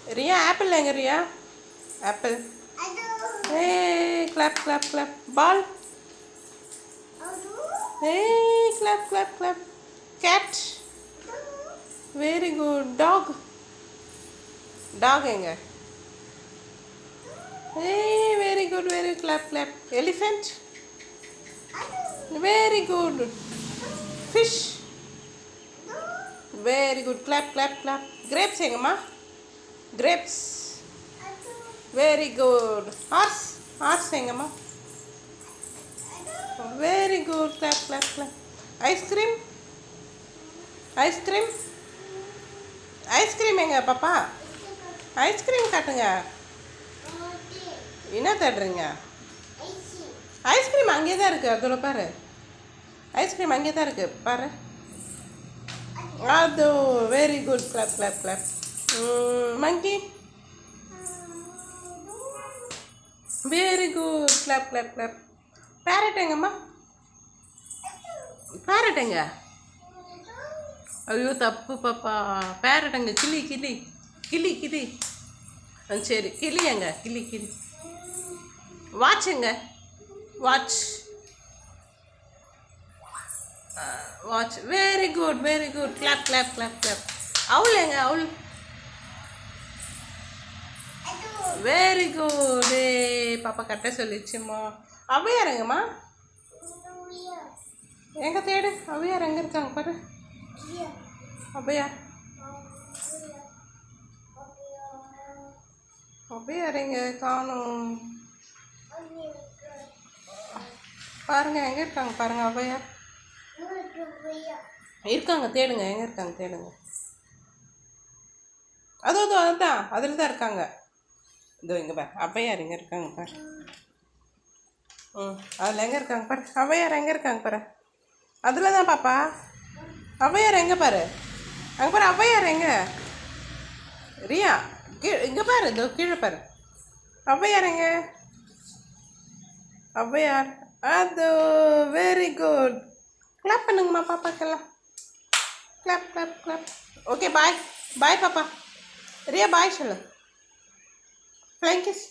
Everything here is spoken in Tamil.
ரியா ஆப்பிள் எங்க ரியா? ஆப்பிள். ஏ கிளாப் கிளாப் கிளாப். பால். ஏ clap clap clap. Cat. Very good. Dog. Dog எங்க? ஏ very good very clap clap. Elephant. Very good. Fish. Very good. Clap clap clap. Grapes எங்கம்மா? Grapes. Very good. Horse. Horse எங்கம்மா? Very good. Clap clap clap. Ice cream. Ice cream. Ice cream எங்க பாப்பா? ஐஸ்கிரீம் காட்டுங்க. என்ன தேடுறீங்க? ஐஸ்கிரீம் அங்கே தான் இருக்கு. அதோட பாரு. ஐஸ்கிரீம் அங்கே தான் இருக்கு பாரு. அது very good. Clap clap clap. Monkey. Very good. Clap clap clap. Parrot எங்கம்மா? பேரட் எங்க? ஐயோ தப்பு பாப்பா. பேரட் எங்க? கிளி கிளி கிளி கிளி. சரி கிளி எங்க? கிளி கிளி. வாட்ச் எங்க? Watch. Watch. Very good very good. Clap clap clap clap. Owl எங்க? அவுல். Very good. ஏ பாப்பா கட்ட சொல்லிச்சுமா. அவையார் எங்கம்மா? எங்க தேடு. அவையார் எங்க இருக்காங்க பாரு. அவையார். அவையார் எங்க காணும்? பாருங்க எங்க இருக்காங்க பாருங்க அவையார். இருக்காங்க தேடுங்க. எங்க இருக்காங்க தேடுங்க. அதோ அதுதான் அதில் தான் இருக்காங்க. இதோ இங்கே பாரு அவையார் எங்கே இருக்காங்க பாரு. அதில் எங்கே இருக்காங்க பாரு. அவையார் எங்கே இருக்காங்க பாரு. அதில் தான் பாப்பா. அவையார் எங்கே பாரு. அங்கே பாரு அவையார் எங்கே? ரியா இங்கே பாரு. இதோ கீழே பாரு. அவையார் எங்கே? அவையார். அது வெரி குட். கிளாப் பண்ணுங்கம்மா பாப்பாக்கெல்லாம். Clap clap clap. Okay bye. Bye பாப்பா. ரியா பாய் சொல்லு. Flying kiss.